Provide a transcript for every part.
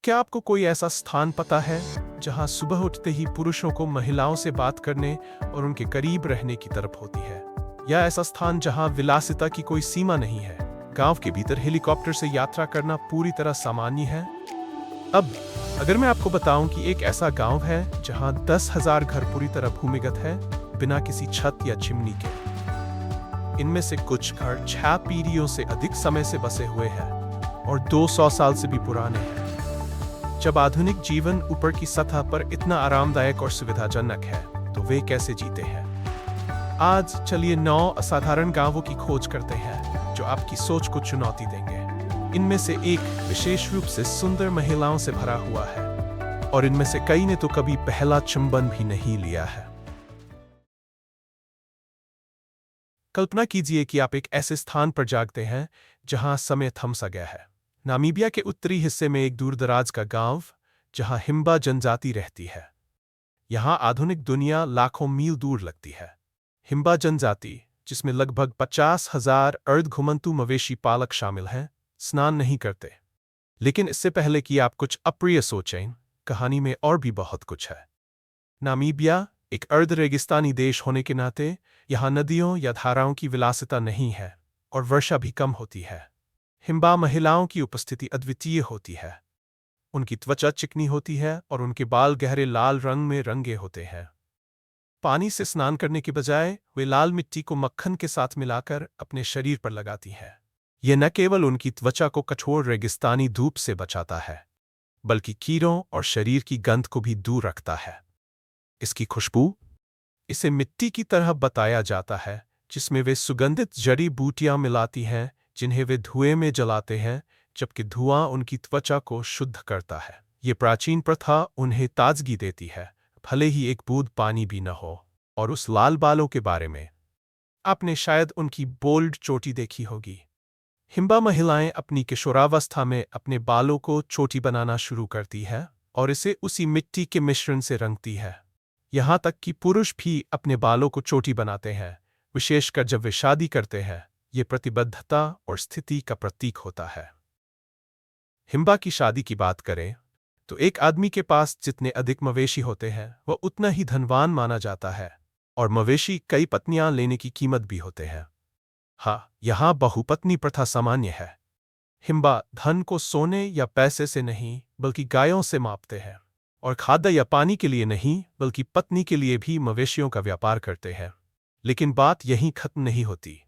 क्या आपको कोई ऐसा स्थान पता है जहां सुबह उठते ही पुरुषों को महिलाओं से बात करने और उनके करीब रहने की तरफ होती है? या ऐसा स्थान जहां विलासिता की कोई सीमा नहीं है? गांव के भीतर हेलीकॉप्टर से यात्रा करना पूरी तरह सामान्य है। अब अगर मैं आपको बताऊं कि एक ऐसा गांव है जहां 10,000 घर पूरी तरह भूमिगत है, बिना किसी छत या चिमनी के। इनमें से कुछ घर 6 पीढ़ियों से अधिक समय से बसे हुए हैं और 200 साल से भी पुराने हैं। जब आधुनिक जीवन ऊपर की सतह पर इतना आरामदायक और सुविधाजनक है, तो वे कैसे जीते हैं? आज चलिए 9 असाधारण गांवों की खोज करते हैं जो आपकी सोच को चुनौती देंगे। इनमें से एक विशेष रूप से सुंदर महिलाओं से भरा हुआ है और इनमें से कई ने तो कभी पहला चुंबन भी नहीं लिया है। कल्पना कीजिए कि आप एक ऐसे स्थान पर जागते हैं जहां समय थम सा गया है। नामीबिया के उत्तरी हिस्से में एक दूरदराज का गांव जहां हिम्बा जनजाति रहती है। यहां आधुनिक दुनिया लाखों मील दूर लगती है। हिम्बा जनजाति, जिसमें लगभग 50,000 अर्धघुमंतु मवेशी पालक शामिल हैं, स्नान नहीं करते। लेकिन इससे पहले कि आप कुछ अप्रिय सोचें, कहानी में और भी बहुत कुछ है। नामीबिया एक अर्ध रेगिस्तानी देश होने के नाते यहां नदियों या धाराओं की विलासिता नहीं है और वर्षा भी कम होती है। हिम्बा महिलाओं की उपस्थिति अद्वितीय होती है। उनकी त्वचा चिकनी होती है और उनके बाल गहरे लाल रंग में रंगे होते हैं। पानी से स्नान करने के बजाय वे लाल मिट्टी को मक्खन के साथ मिलाकर अपने शरीर पर लगाती हैं। यह न केवल उनकी त्वचा को कठोर रेगिस्तानी धूप से बचाता है, बल्कि कीड़ों और शरीर की गंध को भी दूर रखता है। इसकी खुशबू, इसे मिट्टी की तरह बताया जाता है, जिसमें वे सुगंधित जड़ी बूटियां मिलाती हैं जिन्हें वे धुएं में जलाते हैं, जबकि धुआं उनकी त्वचा को शुद्ध करता है। ये प्राचीन प्रथा उन्हें ताजगी देती है, भले ही एक बूंद पानी भी न हो। और उस लाल बालों के बारे में आपने शायद उनकी बोल्ड चोटी देखी होगी। हिम्बा महिलाएं अपनी किशोरावस्था में अपने बालों को चोटी बनाना शुरू करती है और इसे उसी मिट्टी के मिश्रण से रंगती है। यहां तक कि पुरुष भी अपने बालों को चोटी बनाते हैं, विशेषकर जब वे शादी करते हैं। ये प्रतिबद्धता और स्थिति का प्रतीक होता है। हिम्बा की शादी की बात करें तो एक आदमी के पास जितने अधिक मवेशी होते हैं, वह उतना ही धनवान माना जाता है और मवेशी कई पत्नियां लेने की कीमत भी होते हैं। हाँ, यहां बहुपत्नी प्रथा सामान्य है। हिम्बा धन को सोने या पैसे से नहीं, बल्कि गायों से मापते हैं और खाद्य या पानी के लिए नहीं, बल्कि पत्नी के लिए भी मवेशियों का व्यापार करते हैं। लेकिन बात यहीं खत्म नहीं होती।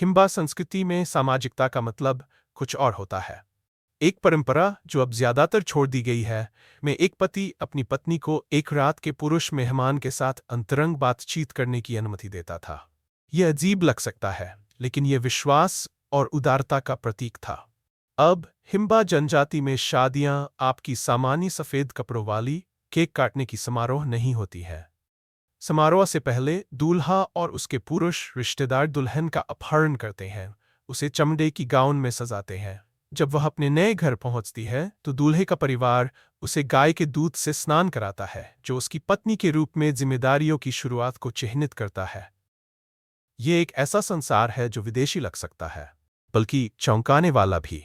हिम्बा संस्कृति में सामाजिकता का मतलब कुछ और होता है। एक परंपरा जो अब ज्यादातर छोड़ दी गई है, में एक पति अपनी पत्नी को एक रात के पुरुष मेहमान के साथ अंतरंग बातचीत करने की अनुमति देता था। यह अजीब लग सकता है, लेकिन यह विश्वास और उदारता का प्रतीक था। अब हिम्बा जनजाति में शादियां आपकी सामान्य सफेद कपड़ों वाली केक काटने की समारोह नहीं होती है। समारोह से पहले दूल्हा और उसके पुरुष रिश्तेदार दुल्हन का अपहरण करते हैं, उसे चमड़े की गाउन में सजाते हैं। जब वह अपने नए घर पहुंचती है तो दूल्हे का परिवार उसे गाय के दूध से स्नान कराता है, जो उसकी पत्नी के रूप में जिम्मेदारियों की शुरुआत को चिह्नित करता है। ये एक ऐसा संसार है जो विदेशी लग सकता है, बल्कि चौंकाने वाला भी।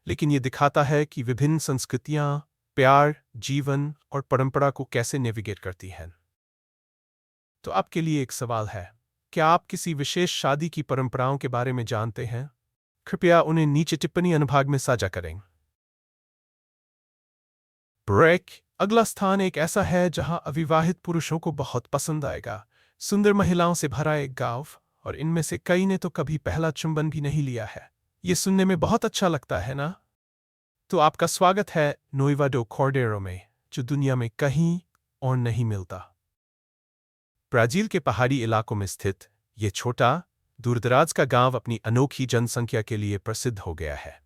लेकिन ये दिखाता है कि विभिन्न संस्कृतियां प्यार, जीवन और परंपरा को कैसे नेविगेट करती हैं। तो आपके लिए एक सवाल है, क्या आप किसी विशेष शादी की परंपराओं के बारे में जानते हैं? कृपया उन्हें नीचे टिप्पणी अनुभाग में साझा करें। ब्रेक। अगला स्थान एक ऐसा है जहां अविवाहित पुरुषों को बहुत पसंद आएगा। सुंदर महिलाओं से भरा एक गांव, और इनमें से कई ने तो कभी पहला चुंबन भी नहीं लिया है। ये सुनने में बहुत अच्छा लगता है ना? तो आपका स्वागत है नोइवा डो कॉर्डेरो में, जो दुनिया में कहीं और नहीं मिलता। ब्राजील के पहाड़ी इलाकों में स्थित यह छोटा दूरदराज का गांव अपनी अनोखी जनसंख्या के लिए प्रसिद्ध हो गया है।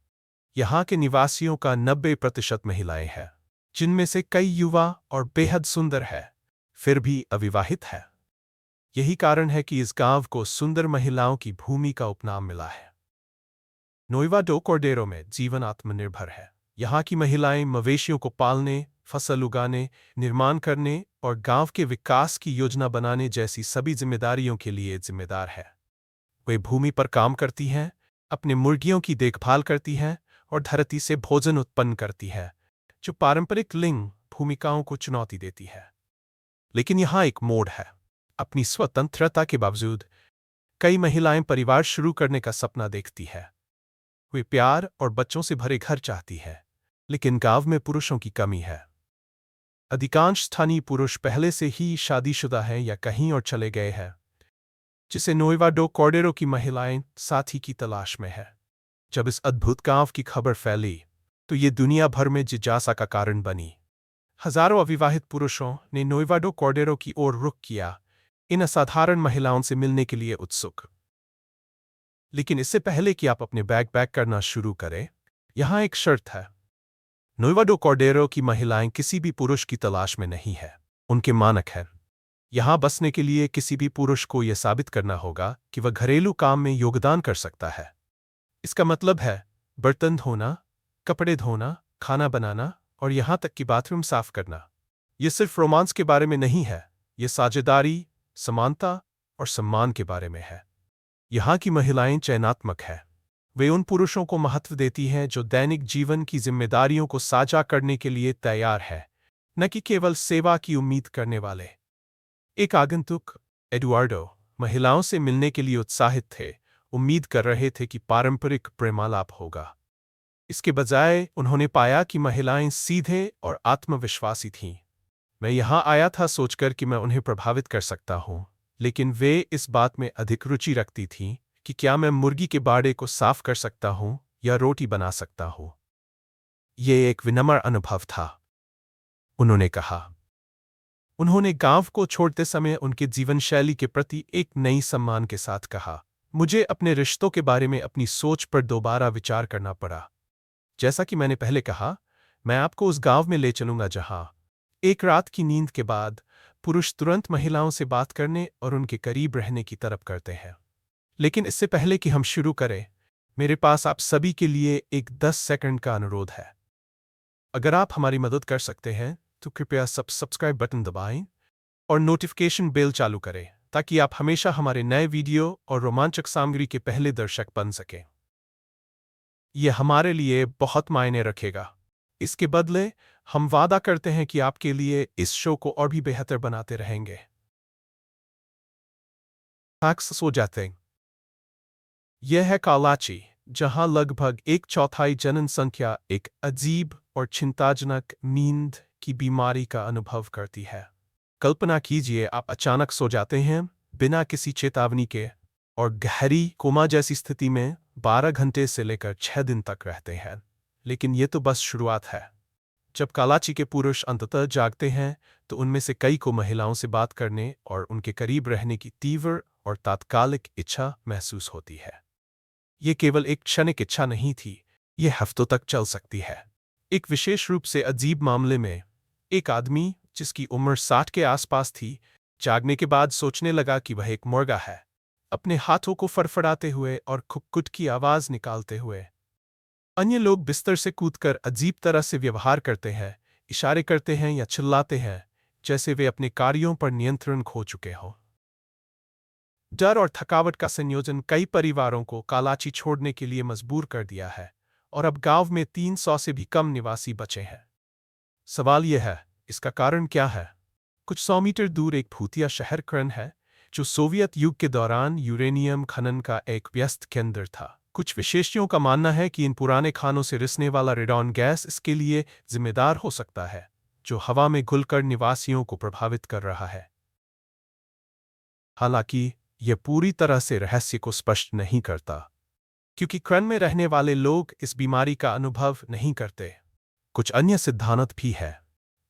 यहां के निवासियों का 90% महिलाएं हैं, जिनमें से कई युवा और बेहद सुंदर है, फिर भी अविवाहित है। यही कारण है कि इस गांव को सुंदर महिलाओं की भूमि का उपनाम मिला है। नोइवा डो कॉर्डेरो में जीवन आत्मनिर्भर है। यहाँ की महिलाएं मवेशियों को पालने, फसल उगाने, निर्माण करने और गांव के विकास की योजना बनाने जैसी सभी जिम्मेदारियों के लिए जिम्मेदार है। वे भूमि पर काम करती हैं, अपने मुर्गियों की देखभाल करती हैं और धरती से भोजन उत्पन्न करती हैं, जो पारंपरिक लिंग भूमिकाओं को चुनौती देती है। लेकिन यहाँ एक मोड़ है। अपनी स्वतंत्रता के बावजूद कई महिलाएं परिवार शुरू करने का सपना देखती है। वे प्यार और बच्चों से भरे घर चाहती है, लेकिन गांव में पुरुषों की कमी है। अधिकांश स्थानीय पुरुष पहले से ही शादीशुदा हैं या कहीं और चले गए हैं, जिसे नोएवा डो कॉर्डेरो की महिलाएं साथी की तलाश में है। जब इस अद्भुत गांव की खबर फैली तो ये दुनिया भर में जिज्ञासा का कारण बनी। हजारों अविवाहित पुरुषों ने नोएवा डो कॉर्डेरो की ओर रुख किया, इन असाधारण महिलाओं से मिलने के लिए उत्सुक। लेकिन इससे पहले कि आप अपने बैग पैक करना शुरू करें, यहां एक शर्त है। नोएवा डो कॉर्डेरो की महिलाएं किसी भी पुरुष की तलाश में नहीं है। उनके मानक हैं, यहां बसने के लिए किसी भी पुरुष को यह साबित करना होगा कि वह घरेलू काम में योगदान कर सकता है। इसका मतलब है बर्तन धोना, कपड़े धोना, खाना बनाना और यहां तक कि बाथरूम साफ करना। यह सिर्फ रोमांस के बारे में नहीं है, यह साझेदारी, समानता और सम्मान के बारे में है। यहाँ की महिलाएं चयनात्मक हैं। वे उन पुरुषों को महत्व देती हैं जो दैनिक जीवन की जिम्मेदारियों को साझा करने के लिए तैयार है, न कि केवल सेवा की उम्मीद करने वाले। एक आगंतुक, एडुआर्डो, महिलाओं से मिलने के लिए उत्साहित थे, उम्मीद कर रहे थे कि पारंपरिक प्रेमालाप होगा। इसके बजाय उन्होंने पाया कि महिलाएं सीधे और आत्मविश्वासी थीं। मैं यहाँ आया था सोचकर कि मैं उन्हें प्रभावित कर सकता हूँ, लेकिन वे इस बात में अधिक रुचि रखती थीं कि क्या मैं मुर्गी के बाड़े को साफ कर सकता हूँ या रोटी बना सकता हूँ। ये एक विनम्र अनुभव था, उन्होंने कहा। उन्होंने गांव को छोड़ते समय उनके जीवन शैली के प्रति एक नई सम्मान के साथ कहा, मुझे अपने रिश्तों के बारे में अपनी सोच पर दोबारा विचार करना पड़ा। जैसा कि मैंने पहले कहा, मैं आपको उस गांव में ले चलूंगा जहां एक रात की नींद के बाद पुरुष तुरंत महिलाओं से बात करने और उनके करीब रहने की तरफ करते हैं। लेकिन इससे पहले कि हम शुरू करें, मेरे पास आप सभी के लिए एक 10 सेकंड का अनुरोध है। अगर आप हमारी मदद कर सकते हैं तो कृपया सब्सक्राइब बटन दबाएं और नोटिफिकेशन बेल चालू करें, ताकि आप हमेशा हमारे नए वीडियो और रोमांचक सामग्री के पहले दर्शक बन सकें। यह हमारे लिए बहुत मायने रखेगा। इसके बदले हम वादा करते हैं कि आपके लिए इस शो को और भी बेहतर बनाते रहेंगे। एक्स हो जाते हैं। यह है कालाची, जहां लगभग 1/4 जनसंख्या एक अजीब और चिंताजनक नींद की बीमारी का अनुभव करती है। कल्पना कीजिए आप अचानक सो जाते हैं बिना किसी चेतावनी के और गहरी कोमा जैसी स्थिति में 12 घंटे से लेकर 6 दिन तक रहते हैं। लेकिन ये तो बस शुरुआत है। जब कालाची के पुरुष अंततः जागते हैं तो उनमें से कई को महिलाओं से बात करने और उनके करीब रहने की तीव्र और तात्कालिक इच्छा महसूस होती है। ये केवल एक क्षणिक इच्छा नहीं थी, ये हफ्तों तक चल सकती है। एक विशेष रूप से अजीब मामले में एक आदमी जिसकी उम्र 60 के आसपास थी, जागने के बाद सोचने लगा कि वह एक मुर्गा है। अपने हाथों को फड़फड़ाते हुए और खुटखुट की आवाज निकालते हुए अन्य लोग बिस्तर से कूदकर अजीब तरह से व्यवहार करते हैं, इशारे करते हैं या चिल्लाते हैं, जैसे वे अपने कार्यों पर नियंत्रण खो चुके हों। डर और थकावट का संयोजन कई परिवारों को कालाची छोड़ने के लिए मजबूर कर दिया है और अब गांव में 300 से भी कम निवासी बचे हैं। सवाल यह है, इसका कारण क्या है? कुछ 100 मीटर दूर एक भूतिया शहर क्रन है, जो सोवियत युग के दौरान यूरेनियम खनन का एक व्यस्त केंद्र था। कुछ विशेषज्ञों का मानना है कि इन पुराने खानों से रिसने वाला रेडॉन गैस इसके लिए जिम्मेदार हो सकता है, जो हवा में घुलकर निवासियों को प्रभावित कर रहा है। हालांकि यह पूरी तरह से रहस्य को स्पष्ट नहीं करता, क्योंकि क्रन में रहने वाले लोग इस बीमारी का अनुभव नहीं करते। कुछ अन्य सिद्धांत भी है।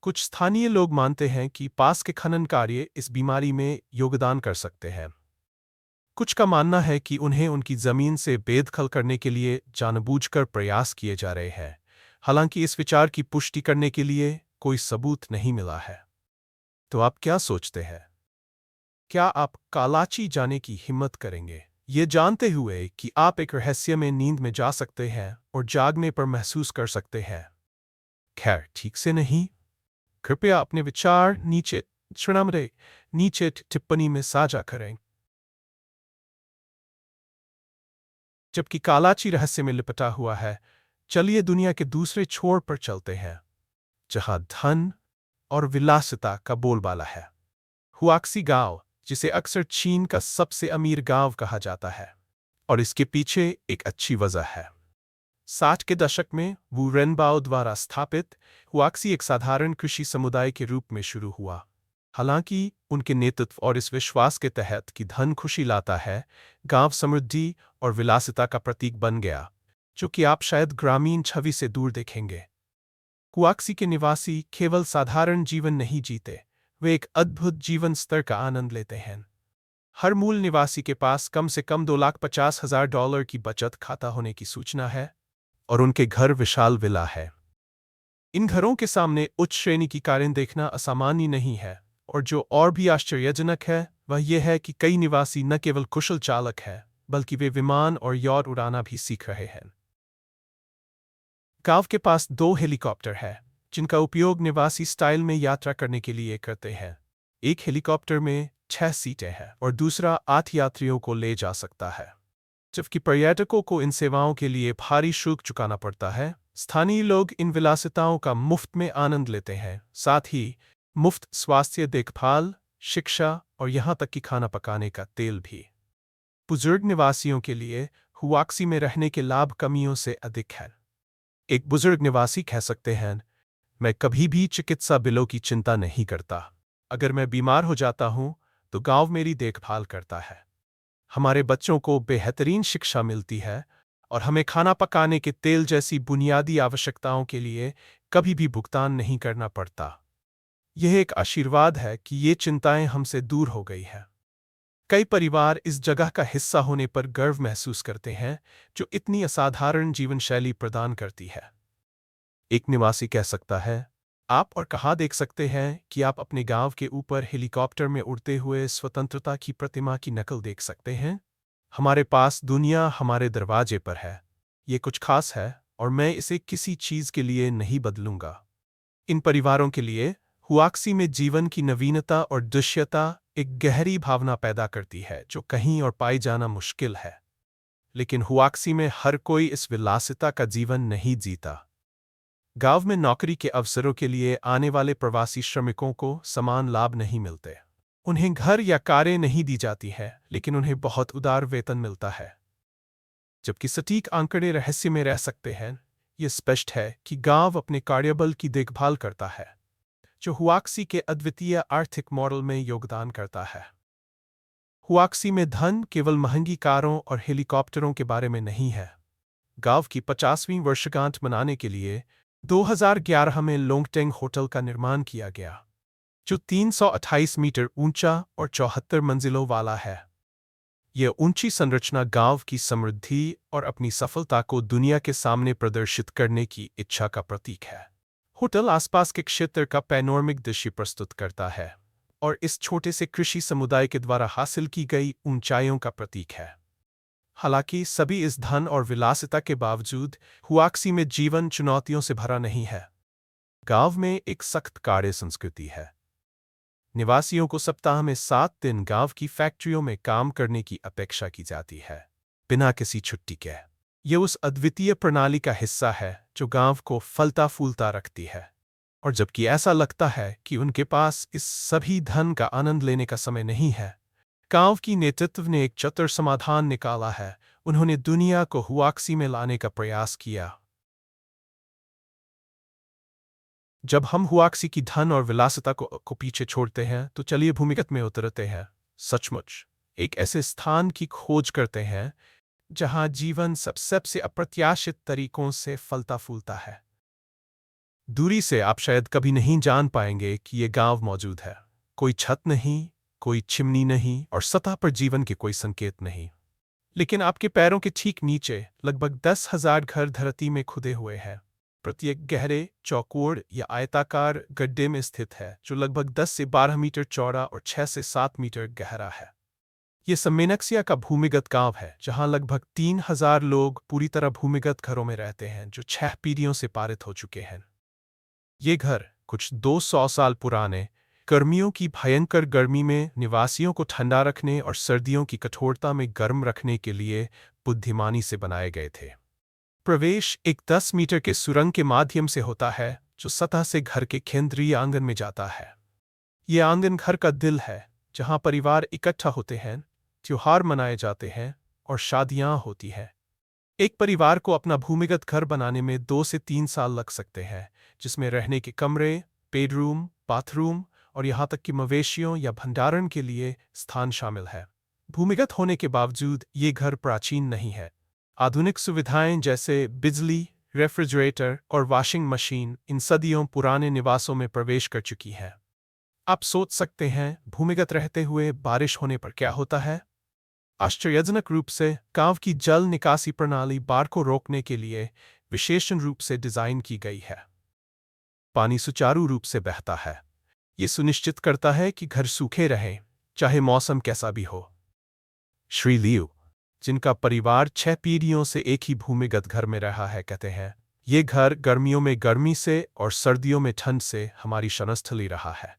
कुछ स्थानीय लोग मानते हैं कि पास के खनन कार्य इस बीमारी में योगदान कर सकते हैं। कुछ का मानना है कि उन्हें उनकी जमीन से बेदखल करने के लिए जानबूझकर प्रयास किए जा रहे हैं। हालांकि इस विचार की पुष्टि करने के लिए कोई सबूत नहीं मिला है। तो आप क्या सोचते हैं? क्या आप कालाची जाने की हिम्मत करेंगे, ये जानते हुए कि आप एक रहस्यमय नींद में जा सकते हैं और जागने पर महसूस कर सकते हैं? खैर, ठीक से नहीं। कृपया अपने विचार नीचे टिप्पणी में साझा करें। जबकि कालाची रहस्य में लिपटा हुआ है, चलिए दुनिया के दूसरे छोर पर चलते हैं। जहां धन और विलासिता का बोलबाला है। हुआक्सी गांव, जिसे अक्सर चीन का सबसे अमीर गांव कहा जाता है, और इसके पीछे एक अच्छी वजह है। 60 के दशक में वू रेनबाओ द्वारा स्थापित हुआक्सी एक साधारण कृषि समुदाय के रूप में शुरू हुआ। हालांकि उनके नेतृत्व और इस विश्वास के तहत कि धन खुशी लाता है, गांव समृद्धि और विलासिता का प्रतीक बन गया, जो कि आप शायद ग्रामीण छवि से दूर देखेंगे। हुआक्सी के निवासी केवल साधारण जीवन नहीं जीते, वे एक अद्भुत जीवन स्तर का आनंद लेते हैं। हर मूल निवासी के पास कम से कम $250,000 की बचत खाता होने की सूचना है, और उनके घर विशाल विला है। इन घरों के सामने उच्च श्रेणी की कारें देखना असामान्य नहीं है, और जो और भी आश्चर्यजनक है वह यह है कि कई निवासी न केवल कुशल चालक हैं, बल्कि वे विमान और यॉट उड़ाना भी सीख रहे हैं। गांव के पास 2 हेलीकॉप्टर हैं, जिनका उपयोग निवासी स्टाइल में यात्रा करने के लिए करते हैं। एक हेलीकॉप्टर में 6 सीटें हैं और दूसरा 8 यात्रियों को ले जा सकता है। जबकि पर्यटकों को इन सेवाओं के लिए भारी शुल्क चुकाना पड़ता है, स्थानीय लोग इन विलासिताओं का मुफ्त में आनंद लेते हैं, साथ ही मुफ्त स्वास्थ्य देखभाल, शिक्षा और यहाँ तक कि खाना पकाने का तेल भी। बुजुर्ग निवासियों के लिए हुआक्सी में रहने के लाभ कमियों से अधिक हैं। एक बुजुर्ग निवासी कह सकते हैं, मैं कभी भी चिकित्सा बिलों की चिंता नहीं करता। अगर मैं बीमार हो जाता हूं, तो गांव मेरी देखभाल करता है। हमारे बच्चों को बेहतरीन शिक्षा मिलती है, और हमें खाना पकाने के तेल जैसी बुनियादी आवश्यकताओं के लिए कभी भी भुगतान नहीं करना पड़ता। यह एक आशीर्वाद है कि ये चिंताएं हमसे दूर हो गई हैं। कई परिवार इस जगह का हिस्सा होने पर गर्व महसूस करते हैं, जो इतनी असाधारण जीवन शैली प्रदान करती है। एक निवासी कह सकता है, आप और कहाँ देख सकते हैं कि आप अपने गांव के ऊपर हेलीकॉप्टर में उड़ते हुए स्वतंत्रता की प्रतिमा की नकल देख सकते हैं। हमारे पास दुनिया हमारे दरवाजे पर है। ये कुछ खास है, और मैं इसे किसी चीज के लिए नहीं बदलूंगा। इन परिवारों के लिए हुआक्सी में जीवन की नवीनता और दृश्यता एक गहरी भावना पैदा करती है, जो कहीं और पाई जाना मुश्किल है। लेकिन हुआक्सी में हर कोई इस विलासिता का जीवन नहीं जीता। गांव में नौकरी के अवसरों के लिए आने वाले प्रवासी श्रमिकों को समान लाभ नहीं मिलते। उन्हें घर या कारें नहीं दी जाती है, लेकिन उन्हें बहुत उदार वेतन मिलता है। जबकि सटीक आंकड़े रहस्य में रह सकते हैं, यह स्पष्ट है कि गांव अपने कार्यबल की देखभाल करता है, जो हुआक्सी के अद्वितीय आर्थिक मॉडल में योगदान करता है। हुआक्सी में धन केवल महंगी कारों और हेलीकॉप्टरों के बारे में नहीं है। गांव की 50वीं वर्षगांठ मनाने के लिए 2011 में लोंगटेंग होटल का निर्माण किया गया, जो 328 मीटर ऊंचा और 74 मंजिलों वाला है। यह ऊंची संरचना गांव की समृद्धि और अपनी सफलता को दुनिया के सामने प्रदर्शित करने की इच्छा का प्रतीक है। होटल आसपास के क्षेत्र का पैनोरमिक दृश्य प्रस्तुत करता है, और इस छोटे से कृषि समुदाय के द्वारा हासिल की गई ऊंचाइयों का प्रतीक है। हालांकि सभी इस धन और विलासिता के बावजूद हुआक्सी में जीवन चुनौतियों से भरा नहीं है। गांव में एक सख्त कार्य संस्कृति है। निवासियों को सप्ताह में 7 दिन गांव की फैक्ट्रियों में काम करने की अपेक्षा की जाती है, बिना किसी छुट्टी के। यह उस अद्वितीय प्रणाली का हिस्सा है जो गांव को फलता फूलता रखती है। और जबकि ऐसा लगता है कि उनके पास इस सभी धन का आनंद लेने का समय नहीं है, गांव की नेतृत्व ने एक चतुर समाधान निकाला है। उन्होंने दुनिया को हुआक्सी में लाने का प्रयास किया। जब हम हुआक्सी की धन और विलासिता को पीछे छोड़ते हैं, तो चलिए भूमिगत में उतरते हैं। सचमुच एक ऐसे स्थान की खोज करते हैं जहां जीवन सबसे अप्रत्याशित तरीकों से फलता फूलता है। दूरी से आप शायद कभी नहीं जान पाएंगे कि यह गांव मौजूद है। कोई छत नहीं, कोई चिमनी नहीं, और सतह पर जीवन के कोई संकेत नहीं। लेकिन आपके पैरों के ठीक नीचे लगभग 10,000 घर धरती में खुदे हुए हैं। प्रत्येक गहरे, चौकोर या आयताकार गड्ढे में स्थित है, जो लगभग 10 से 12 मीटर चौड़ा और 6 से 7 मीटर गहरा है। यह सम्मेनक्सिया का भूमिगत गांव है, जहां लगभग 3,000 लोग पूरी तरह भूमिगत घरों में रहते हैं, जो 6 पीढ़ियों से पारित हो चुके हैं। ये घर कुछ 200 साल पुराने, गर्मियों की भयंकर गर्मी में निवासियों को ठंडा रखने और सर्दियों की कठोरता में गर्म रखने के लिए बुद्धिमानी से बनाए गए थे। प्रवेश एक 10 मीटर के सुरंग के माध्यम से होता है, जो सतह से घर के केंद्रीय आंगन में जाता है। ये आंगन घर का दिल है, जहां परिवार इकट्ठा होते हैं, त्योहार मनाए जाते हैं और शादियां होती हैं। एक परिवार को अपना भूमिगत घर बनाने में 2 से 3 साल लग सकते हैं, जिसमें रहने के कमरे, बेडरूम, बाथरूम और यहाँ तक कि मवेशियों या भंडारण के लिए स्थान शामिल है। भूमिगत होने के बावजूद ये घर प्राचीन नहीं है। आधुनिक सुविधाएं जैसे बिजली, रेफ्रिजरेटर और वॉशिंग मशीन इन सदियों पुराने निवासों में प्रवेश कर चुकी हैं। आप सोच सकते हैं, भूमिगत रहते हुए बारिश होने पर क्या होता है? आश्चर्यजनक रूप से गांव की जल निकासी प्रणाली बाढ़ को रोकने के लिए विशेषण रूप से डिजाइन की गई है। पानी सुचारू रूप से बहता है। ये सुनिश्चित करता है कि घर सूखे रहें, चाहे मौसम कैसा भी हो। श्री लियू, जिनका परिवार 6 पीढ़ियों से एक ही भूमिगत घर में रहा है, कहते हैं, ये घर गर्मियों में गर्मी से और सर्दियों में ठंड से हमारी शरणस्थली रहा है।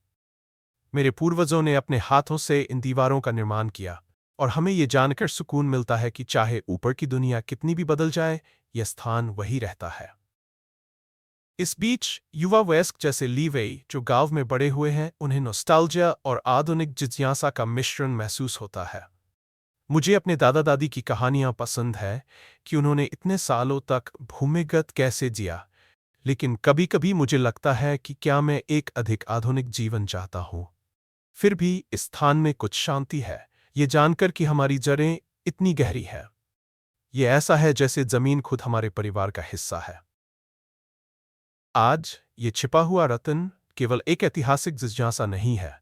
मेरे पूर्वजों ने अपने हाथों से इन दीवारों का निर्माण किया और हमें ये जानकर सुकून मिलता है कि चाहे ऊपर की दुनिया कितनी भी बदल जाए, यह स्थान वही रहता है। इस बीच युवा वयस्क जैसे ली वेई, जो गांव में बड़े हुए हैं, उन्हें नॉस्टैल्जिया और आधुनिक जिज्ञासा का मिश्रण महसूस होता है। मुझे अपने दादा दादी की कहानियां पसंद है कि उन्होंने इतने सालों तक भूमिगत कैसे जिया, लेकिन कभी कभी मुझे लगता है कि क्या मैं एक अधिक आधुनिक जीवन चाहता हूं। फिर भी इस स्थान में कुछ शांति है, ये जानकर कि हमारी जड़ें इतनी गहरी है। ये ऐसा है जैसे जमीन खुद हमारे परिवार का हिस्सा है। आज ये छिपा हुआ रत्न केवल एक ऐतिहासिक जिज्ञासा नहीं है,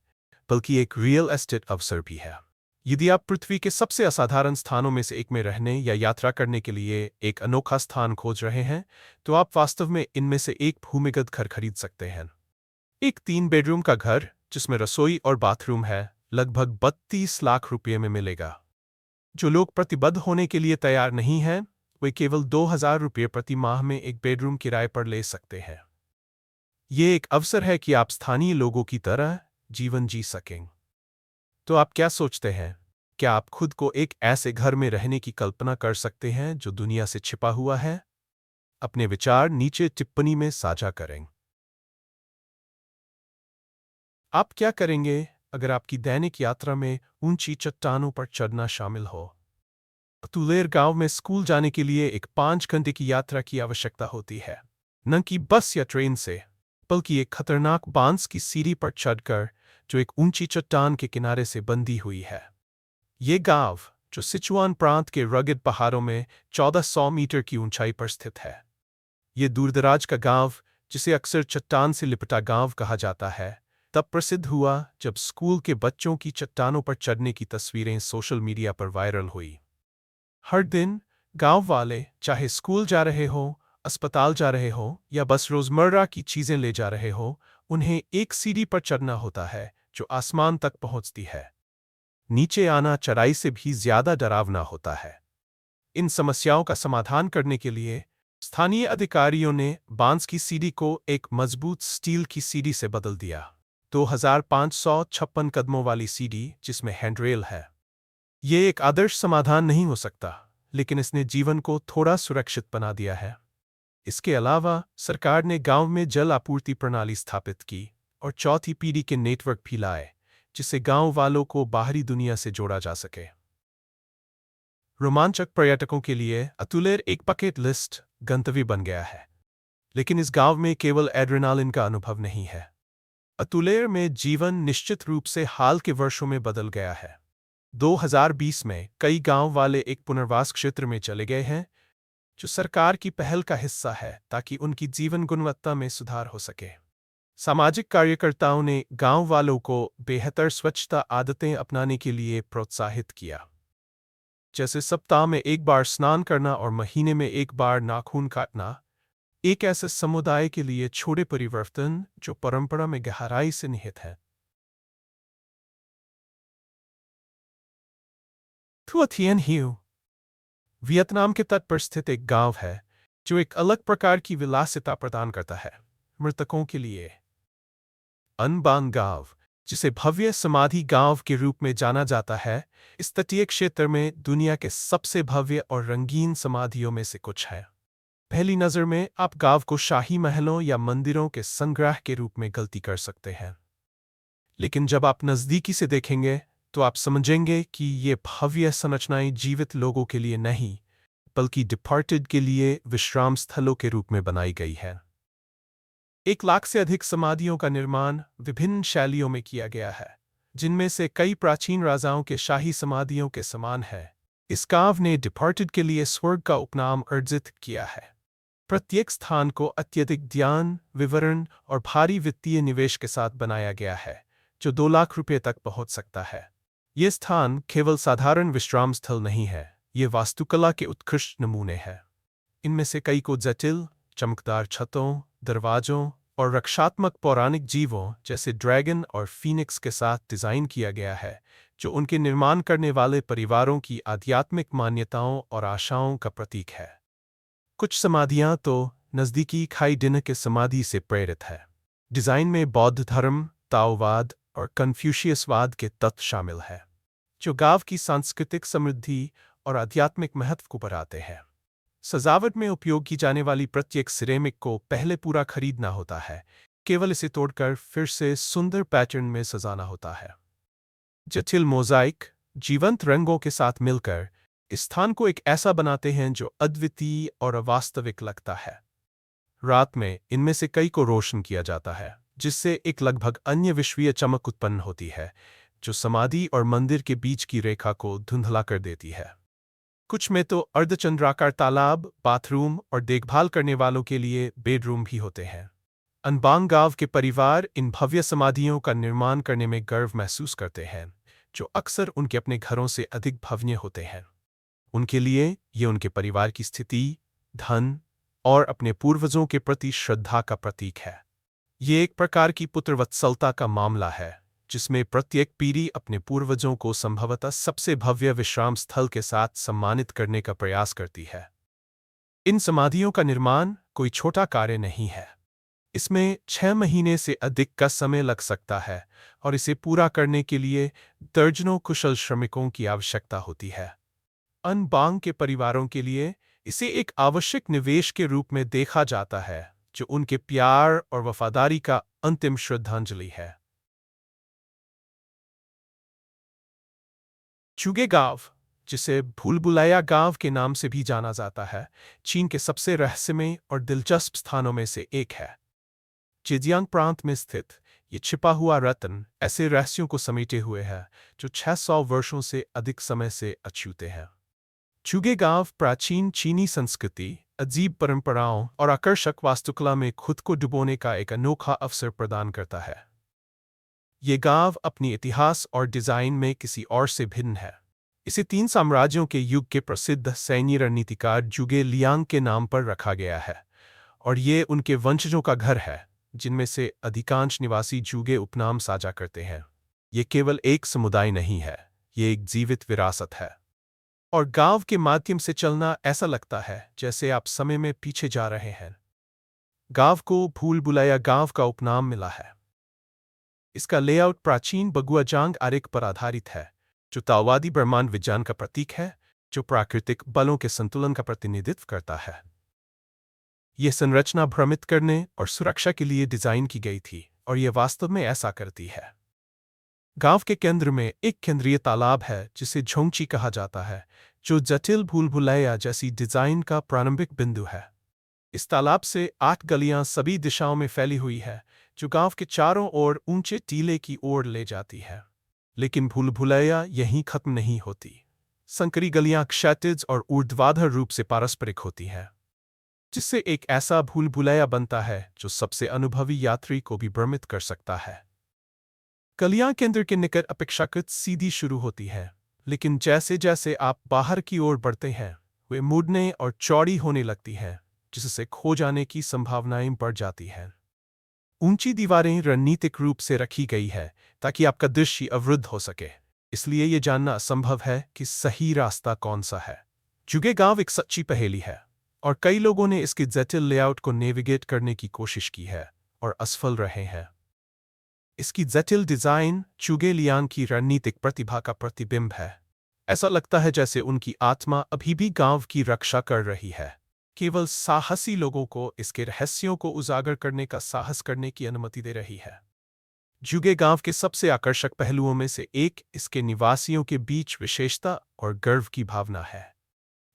बल्कि एक रियल एस्टेट अवसर भी है। यदि आप पृथ्वी के सबसे असाधारण स्थानों में से एक में रहने या यात्रा करने के लिए एक अनोखा स्थान खोज रहे हैं, तो आप वास्तव में इनमें से एक भूमिगत घर खरीद सकते हैं। एक 3 बेडरूम का घर जिसमें रसोई और बाथरूम है, लगभग 32 लाख रुपये में मिलेगा। जो लोग प्रतिबद्ध होने के लिए तैयार नहीं हैं, वे केवल 2,000 रुपये प्रति माह में एक बेडरूम किराए पर ले सकते हैं। ये एक अवसर है कि आप स्थानीय लोगों की तरह जीवन जी सकें। तो आप क्या सोचते हैं? क्या आप खुद को एक ऐसे घर में रहने की कल्पना कर सकते हैं जो दुनिया से छिपा हुआ है? अपने विचार नीचे टिप्पणी में साझा करें। आप क्या करेंगे अगर आपकी दैनिक यात्रा में ऊंची चट्टानों पर चढ़ना शामिल हो? अतुलेर गांव में स्कूल जाने के लिए एक 5 घंटे की यात्रा की आवश्यकता होती है, न कि बस या ट्रेन से, बल्कि एक खतरनाक बांस की सीढ़ी पर चढ़कर जो एक ऊंची चट्टान के किनारे से बंधी हुई है। ये गांव, जो सिचुआन प्रांत के रगड पहाड़ों में 1400 मीटर की ऊंचाई पर स्थित है, ये दूरदराज का गांव, जिसे अक्सर चट्टान से लिपटा गांव कहा जाता है, तब प्रसिद्ध हुआ जब स्कूल के बच्चों की चट्टानों पर चढ़ने की तस्वीरें सोशल मीडिया पर वायरल हुई। हर दिन गांव वाले, चाहे स्कूल जा रहे हो, अस्पताल जा रहे हो या बस रोजमर्रा की चीजें ले जा रहे हो, उन्हें एक सीढ़ी पर चढ़ना होता है जो आसमान तक पहुंचती है। नीचे आना चढ़ाई से भी ज्यादा डरावना होता है। इन समस्याओं का समाधान करने के लिए स्थानीय अधिकारियों ने बांस की सीढ़ी को एक मजबूत स्टील की सीढ़ी से बदल दिया। 2556 कदमों वाली सीढ़ी जिसमें हैंडरेल है। ये एक आदर्श समाधान नहीं हो सकता, लेकिन इसने जीवन को थोड़ा सुरक्षित बना दिया है। इसके अलावा सरकार ने गांव में जल आपूर्ति प्रणाली स्थापित की और चौथी पीढ़ी के नेटवर्क भी लाए, जिससे गांव वालों को बाहरी दुनिया से जोड़ा जा सके। रोमांचक पर्यटकों के लिए अतुलेर एक बकेट लिस्ट गंतव्य बन गया है, लेकिन इस गांव में केवल एड्रेनालिन का अनुभव नहीं है। अतुलेर में जीवन निश्चित रूप से हाल के वर्षों में बदल गया है। 2020 में कई गांव वाले एक पुनर्वास क्षेत्र में चले गए हैं, जो सरकार की पहल का हिस्सा है ताकि उनकी जीवन गुणवत्ता में सुधार हो सके। सामाजिक कार्यकर्ताओं ने गांव वालों को बेहतर स्वच्छता आदतें अपनाने के लिए प्रोत्साहित किया, जैसे सप्ताह में एक बार स्नान करना और महीने में एक बार नाखून काटना। एक ऐसे समुदाय के लिए छोटे परिवर्तन जो परंपरा में गहराई से निहित है। थुआ थिएन हिउ वियतनाम के तट पर स्थित एक गांव है जो एक अलग प्रकार की विलासिता प्रदान करता है मृतकों के लिए। अन बान गांव, जिसे भव्य समाधि गांव के रूप में जाना जाता है, इस तटीय क्षेत्र में दुनिया के सबसे भव्य और रंगीन समाधियों में से कुछ है। पहली नज़र में आप गाँव को शाही महलों या मंदिरों के संग्रह के रूप में गलती कर सकते हैं, लेकिन जब आप नज़दीकी से देखेंगे तो आप समझेंगे कि ये भव्य संरचनाएं जीवित लोगों के लिए नहीं, बल्कि डिपार्टेड के लिए विश्राम स्थलों के रूप में बनाई गई है। 1 लाख से अधिक समाधियों का निर्माण विभिन्न शैलियों में किया गया है, जिनमें से कई प्राचीन राजाओं के शाही समाधियों के समान है। इस गाँव ने डिपार्टेड के लिए स्वर्ग का उपनाम अर्जित किया है। प्रत्येक स्थान को अत्यधिक ध्यान, विवरण और भारी वित्तीय निवेश के साथ बनाया गया है, जो 2 लाख रुपये तक पहुंच सकता है। ये स्थान केवल साधारण विश्राम स्थल नहीं है, ये वास्तुकला के उत्कृष्ट नमूने हैं। इनमें से कई को जटिल, चमकदार छतों, दरवाजों और रक्षात्मक पौराणिक जीवों जैसे ड्रैगन और फीनिक्स के साथ डिज़ाइन किया गया है, जो उनके निर्माण करने वाले परिवारों की आध्यात्मिक मान्यताओं और आशाओं का प्रतीक है। कुछ समाधियां तो नज़दीकी खाई डिन के समाधि से प्रेरित है। डिज़ाइन में बौद्ध धर्म, ताओवाद और कन्फ्यूशियसवाद के तत्व शामिल हैं, जो गाँव की सांस्कृतिक समृद्धि और आध्यात्मिक महत्व को बढ़ाते हैं। सजावट में उपयोग की जाने वाली प्रत्येक सिरेमिक को पहले पूरा खरीदना होता है, केवल इसे तोड़कर फिर से सुंदर पैटर्न में सजाना होता है। जटिल मोज़ाइक जीवंत रंगों के साथ मिलकर इस स्थान को एक ऐसा बनाते हैं जो अद्वितीय और अवास्तविक लगता है। रात में इनमें से कई को रोशन किया जाता है, जिससे एक लगभग अन्य विश्वीय चमक उत्पन्न होती है, जो समाधि और मंदिर के बीच की रेखा को धुंधला कर देती है। कुछ में तो अर्धचंद्राकार तालाब, बाथरूम और देखभाल करने वालों के लिए बेडरूम भी होते हैं। अनबांग गाँव के परिवार इन भव्य समाधियों का निर्माण करने में गर्व महसूस करते हैं, जो अक्सर उनके अपने घरों से अधिक भव्य होते हैं। उनके लिए ये उनके परिवार की स्थिति, धन और अपने पूर्वजों के प्रति श्रद्धा का प्रतीक है। ये एक प्रकार की पुत्रवत्सलता का मामला है, जिसमें प्रत्येक पीढ़ी अपने पूर्वजों को संभवतः सबसे भव्य विश्राम स्थल के साथ सम्मानित करने का प्रयास करती है। इन समाधियों का निर्माण कोई छोटा कार्य नहीं है। इसमें 6 महीने से अधिक का समय लग सकता है और इसे पूरा करने के लिए दर्जनों कुशल श्रमिकों की आवश्यकता होती है। अनबांग के परिवारों के लिए इसे एक आवश्यक निवेश के रूप में देखा जाता है, जो उनके प्यार और वफादारी का अंतिम श्रद्धांजलि है। चुगे गाँव, जिसे भूलभुलैया गाँव के नाम से भी जाना जाता है, चीन के सबसे रहस्यमय और दिलचस्प स्थानों में से एक है। जेजियांग प्रांत में स्थित ये छिपा हुआ रत्न ऐसे रहस्यों को समेटे हुए है जो 600 वर्षों से अधिक समय से अछूते हैं। चुगे गाँव प्राचीन चीनी संस्कृति, अजीब परंपराओं और आकर्षक वास्तुकला में खुद को डुबोने का एक अनोखा अवसर प्रदान करता है। ये गाँव अपनी इतिहास और डिज़ाइन में किसी और से भिन्न है। इसे 3 साम्राज्यों के युग के प्रसिद्ध सैन्य रणनीतिकार जुगे लियांग के नाम पर रखा गया है, और ये उनके वंशजों का घर है, जिनमें से अधिकांश निवासी जुगे उपनाम साझा करते हैं। ये केवल एक समुदाय नहीं है, ये एक जीवित विरासत है। और गाँव के माध्यम से चलना ऐसा लगता है जैसे आप समय में पीछे जा रहे हैं। गाँव को भूलभुलैया गाँव का उपनाम मिला है। इसका लेआउट प्राचीन बगुआजांग आरेख पर आधारित है, जो ताओवादी ब्रह्मांड विज्ञान का प्रतीक है, जो प्राकृतिक बलों के संतुलन का प्रतिनिधित्व करता है। यह संरचना भ्रमित करने और सुरक्षा के लिए डिजाइन की गई थी, और यह वास्तव में ऐसा करती है। गाँव के केंद्र में एक केंद्रीय तालाब है जिसे झोंगची कहा जाता है, जो जटिल भूलभुलैया जैसी डिजाइन का प्रारंभिक बिंदु है। इस तालाब से 8 गलियां सभी दिशाओं में फैली हुई है, जो गाँव के चारों ओर ऊंचे टीले की ओर ले जाती है। लेकिन भूलभुलैया यहीं खत्म नहीं होती। संकरी गलियां क्षैतिज और ऊर्ध्वाधर रूप से पारस्परिक होती हैं, जिससे एक ऐसा भूलभुलैया बनता है जो सबसे अनुभवी यात्री को भी भ्रमित कर सकता है। गलियां केंद्र के निकट अपेक्षाकृत सीधी शुरू होती हैं, लेकिन जैसे जैसे आप बाहर की ओर बढ़ते हैं, वे मुड़ने और चौड़ी होने लगती हैं, जिससे खो जाने की संभावनाएं बढ़ जाती हैं। ऊंची दीवारें रणनीतिक रूप से रखी गई है ताकि आपका दृश्य अवरुद्ध हो सके, इसलिए यह जानना असंभव है कि सही रास्ता कौन सा है। जुगे गाँव एक सच्ची पहेली है, और कई लोगों ने इसके जटिल लेआउट को नेविगेट करने की कोशिश की है और असफल रहे हैं। इसकी जटिल डिजाइन चुगे लियांग की रणनीतिक प्रतिभा का प्रतिबिंब है। ऐसा लगता है जैसे उनकी आत्मा अभी भी गाँव की रक्षा कर रही है, केवल साहसी लोगों को इसके रहस्यों को उजागर करने का साहस करने की अनुमति दे रही है। जुगे गांव के सबसे आकर्षक पहलुओं में से एक इसके निवासियों के बीच विशेषता और गर्व की भावना है।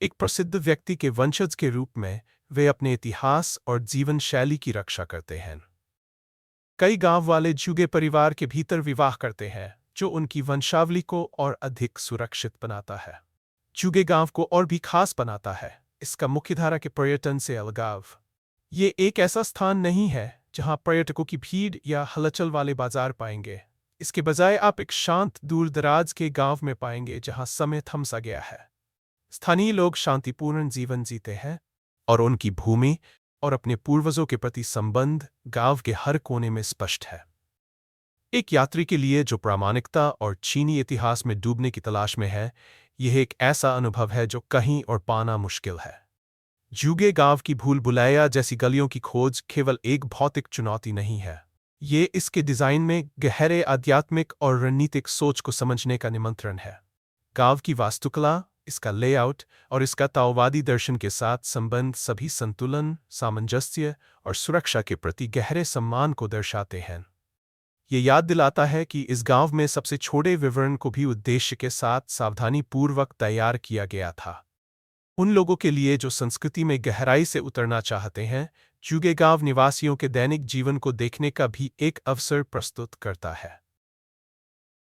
एक प्रसिद्ध व्यक्ति के वंशज के रूप में वे अपने इतिहास और जीवन शैली की रक्षा करते हैं। कई गांव वाले जुगे परिवार के भीतर विवाह करते हैं, जो उनकी वंशावली को और अधिक सुरक्षित बनाता है। जुगे गांव को और भी खास बनाता है इसका मुख्यधारा के पर्यटन से अलगाव। ये एक ऐसा स्थान नहीं है जहां पर्यटकों की भीड़ या हलचल वाले बाजार पाएंगे। इसके बजाय आप एक शांत दूरदराज के गांव में पाएंगे जहां समय थम सा गया है। स्थानीय लोग शांतिपूर्ण जीवन जीते हैं और उनकी भूमि और अपने पूर्वजों के प्रति संबंध गांव के हर कोने में स्पष्ट है। एक यात्री के लिए जो प्रामाणिकता और चीनी इतिहास में डूबने की तलाश में है, यह एक ऐसा अनुभव है जो कहीं और पाना मुश्किल है। जुगे गांव की भूल भुलैया जैसी गलियों की खोज केवल एक भौतिक चुनौती नहीं है, ये इसके डिजाइन में गहरे आध्यात्मिक और रणनीतिक सोच को समझने का निमंत्रण है। गांव की वास्तुकला, इसका लेआउट और इसका ताओवादी दर्शन के साथ संबंध सभी संतुलन, सामंजस्य और सुरक्षा के प्रति गहरे सम्मान को दर्शाते हैं। ये याद दिलाता है कि इस गांव में सबसे छोटे विवरण को भी उद्देश्य के साथ सावधानीपूर्वक तैयार किया गया था। उन लोगों के लिए जो संस्कृति में गहराई से उतरना चाहते हैं, जुगे गांव निवासियों के दैनिक जीवन को देखने का भी एक अवसर प्रस्तुत करता है।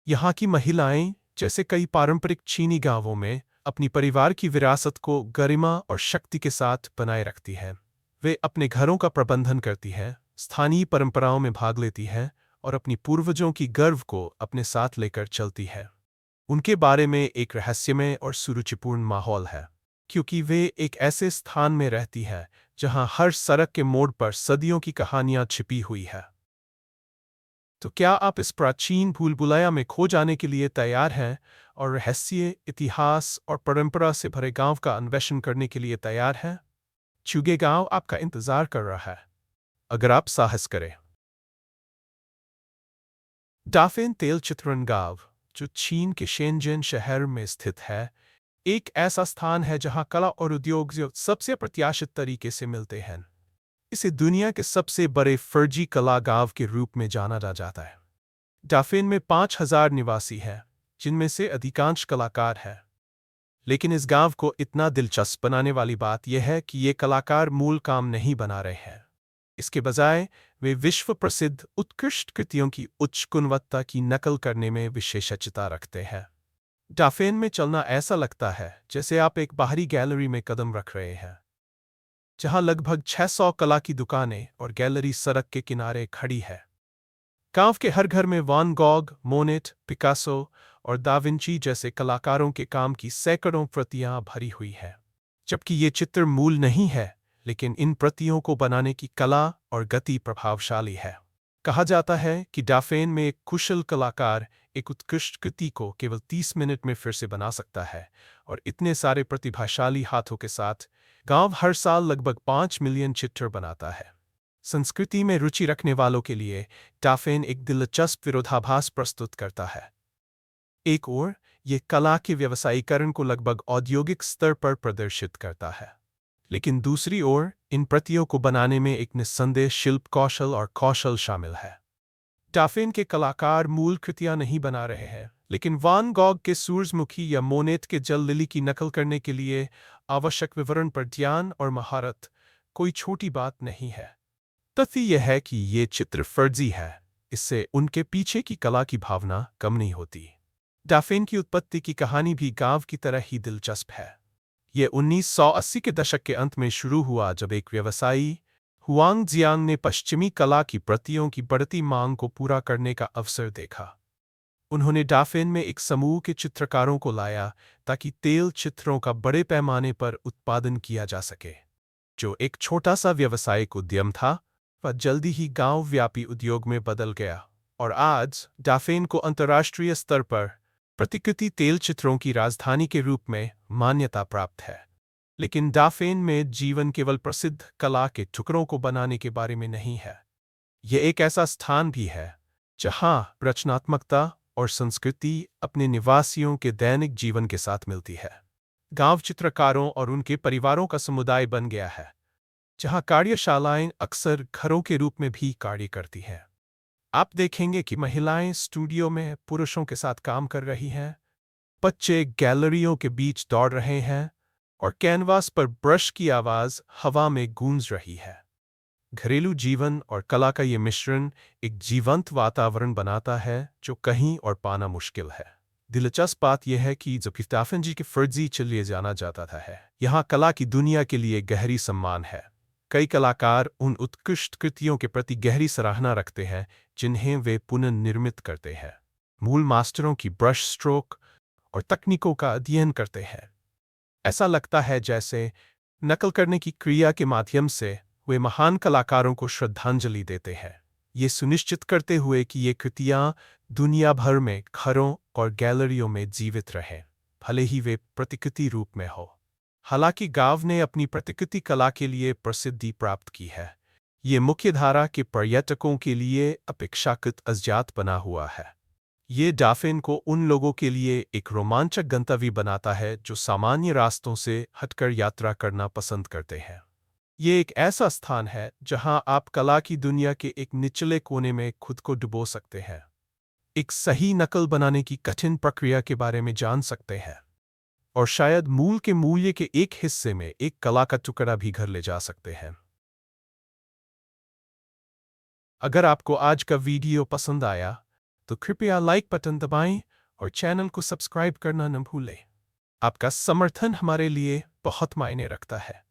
यहाँ की महिलाएं, जैसे कई पारंपरिक चीनी गांवों में, अपनी परिवार की विरासत को गरिमा और शक्ति के साथ बनाए रखती हैं। वे अपने घरों का प्रबंधन करती हैं, स्थानीय परंपराओं में भाग लेती हैं और अपनी पूर्वजों की गर्व को अपने साथ लेकर चलती हैं। उनके बारे में एक रहस्यमय और सुरुचिपूर्ण माहौल है, क्योंकि वे एक ऐसे स्थान में रहती हैं जहां हर सड़क के मोड़ पर सदियों की कहानियां छिपी हुई है। तो क्या आप इस प्राचीन भूल-भुलैया में खो जाने के लिए तैयार हैं और रहस्य, इतिहास और परंपरा से भरे गांव का अन्वेषण करने के लिए तैयार हैं? जुगे गांव आपका इंतजार कर रहा है, अगर आप साहस करें। डाफेन तेल चित्रण गांव, जो चीन के शेनज़ेन शहर में स्थित है, एक ऐसा स्थान है जहां कला और उद्योग सबसे अप्रत्याशित तरीके से मिलते हैं। इसे दुनिया के सबसे बड़े फर्जी कला गांव के रूप में जाना जाता है। डाफेन में 5,000 निवासी हैं, जिनमें से अधिकांश कलाकार हैं। लेकिन इस गांव को इतना दिलचस्प बनाने वाली बात यह है कि ये कलाकार मूल काम नहीं बना रहे हैं। इसके बजाय वे विश्व प्रसिद्ध उत्कृष्ट कृतियों की उच्च गुणवत्ता की नकल करने में विशेषज्ञता रखते हैं। डाफेन में चलना ऐसा लगता है जैसे आप एक बाहरी गैलरी में कदम रख रहे हैं, जहां लगभग 600 कला की दुकानें और गैलरी सड़क के किनारे खड़ी है। गांव के हर घर में वान गॉग, मोनेट, पिकासो और दा विंची जैसे कलाकारों के काम की सैकड़ों प्रतियां भरी हुई हैं। जबकि ये चित्र मूल नहीं है, लेकिन इन प्रतियों को बनाने की कला और गति प्रभावशाली है। कहा जाता है कि डाफेन में एक कुशल कलाकार एक उत्कृष्ट कृति को केवल 30 मिनट में फिर से बना सकता है, और इतने सारे प्रतिभाशाली हाथों के साथ गांव हर साल लगभग 5 मिलियन चित्र बनाता है। संस्कृति में रुचि रखने वालों के लिए डाफेन एक दिलचस्प विरोधाभास प्रस्तुत करता है। एक ओर, ये कला के व्यवसायीकरण को लगभग औद्योगिक स्तर पर प्रदर्शित करता है, लेकिन दूसरी ओर इन प्रतियों को बनाने में एक निस्संदेह शिल्प कौशल और कौशल शामिल है। डाफेन के कलाकार मूल कृतियां नहीं बना रहे हैं, लेकिन वान गॉग के सूरजमुखी या मोनेट के जल लिली की नकल करने के लिए आवश्यक विवरण पर ध्यान और महारत कोई छोटी बात नहीं है। तथ्य यह है कि ये चित्र फर्जी है, इससे उनके पीछे की कला की भावना कम नहीं होती। डाफेन की उत्पत्ति की कहानी भी गांव की तरह ही दिलचस्प है। यह 1980 के दशक के अंत में शुरू हुआ, जब एक व्यवसायी हुआंग जियांग ने पश्चिमी कला की प्रतियों की बढ़ती मांग को पूरा करने का अवसर देखा। उन्होंने डाफेन में एक समूह के चित्रकारों को लाया ताकि तेल चित्रों का बड़े पैमाने पर उत्पादन किया जा सके। जो एक छोटा सा व्यावसायिक उद्यम था, वह जल्दी ही गांव व्यापी उद्योग में बदल गया, और आज डाफेन को अंतर्राष्ट्रीय स्तर पर प्रतिकृति तेल चित्रों की राजधानी के रूप में मान्यता प्राप्त है। लेकिन डाफेन में जीवन केवल प्रसिद्ध कला के टुकड़ों को बनाने के बारे में नहीं है। यह एक ऐसा स्थान भी है जहां रचनात्मकता और संस्कृति अपने निवासियों के दैनिक जीवन के साथ मिलती है। गांव चित्रकारों और उनके परिवारों का समुदाय बन गया है, जहां कार्यशालाएं अक्सर घरों के रूप में भी कार्य करती हैं। आप देखेंगे कि महिलाएं स्टूडियो में पुरुषों के साथ काम कर रही हैं, बच्चे गैलरियों के बीच दौड़ रहे हैं और कैनवास पर ब्रश की आवाज हवा में गूंज रही है। घरेलू जीवन और कला का ये मिश्रण एक जीवंत वातावरण बनाता है जो कहीं और पाना मुश्किल है। दिलचस्प बात यह है कि जब स्टीफन जी के फर्जी चलिए जाना जाता था यहाँ कला की दुनिया के लिए गहरी सम्मान है। कई कलाकार उन उत्कृष्ट कृतियों के प्रति गहरी सराहना रखते हैं जिन्हें वे पुनर्निर्मित करते हैं, मूल मास्टरों की ब्रश स्ट्रोक और तकनीकों का अध्ययन करते हैं। ऐसा लगता है जैसे नकल करने की क्रिया के माध्यम से वे महान कलाकारों को श्रद्धांजलि देते हैं, ये सुनिश्चित करते हुए कि ये कृतियाँ दुनिया भर में घरों और गैलरियों में जीवित रहें, भले ही वे प्रतिकृति रूप में हो। हालांकि गांव ने अपनी प्रतिकृति कला के लिए प्रसिद्धि प्राप्त की है, ये मुख्यधारा के पर्यटकों के लिए अपेक्षाकृत अज्ञात बना हुआ है। ये डाफिन को उन लोगों के लिए एक रोमांचक गंतव्य बनाता है जो सामान्य रास्तों से हटकर यात्रा करना पसंद करते हैं। ये एक ऐसा स्थान है जहां आप कला की दुनिया के एक निचले कोने में खुद को डुबो सकते हैं, एक सही नकल बनाने की कठिन प्रक्रिया के बारे में जान सकते हैं और शायद मूल के मूल्य के एक हिस्से में एक कला का टुकड़ा भी घर ले जा सकते हैं। अगर आपको आज का वीडियो पसंद आया तो कृपया लाइक बटन दबाएं और चैनल को सब्सक्राइब करना न भूलें। आपका समर्थन हमारे लिए बहुत मायने रखता है।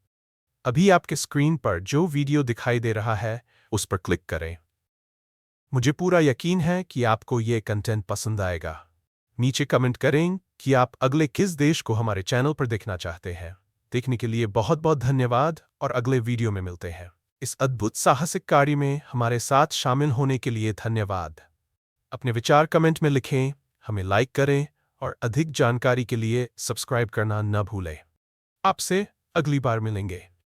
अभी आपके स्क्रीन पर जो वीडियो दिखाई दे रहा है उस पर क्लिक करें। मुझे पूरा यकीन है कि आपको ये कंटेंट पसंद आएगा। नीचे कमेंट करें कि आप अगले किस देश को हमारे चैनल पर देखना चाहते हैं। देखने के लिए बहुत बहुत धन्यवाद और अगले वीडियो में मिलते हैं। इस अद्भुत साहसिक कार्य में हमारे साथ शामिल होने के लिए धन्यवाद। अपने विचार कमेंट में लिखें, हमें लाइक करें और अधिक जानकारी के लिए सब्सक्राइब करना न भूलें। आपसे अगली बार मिलेंगे।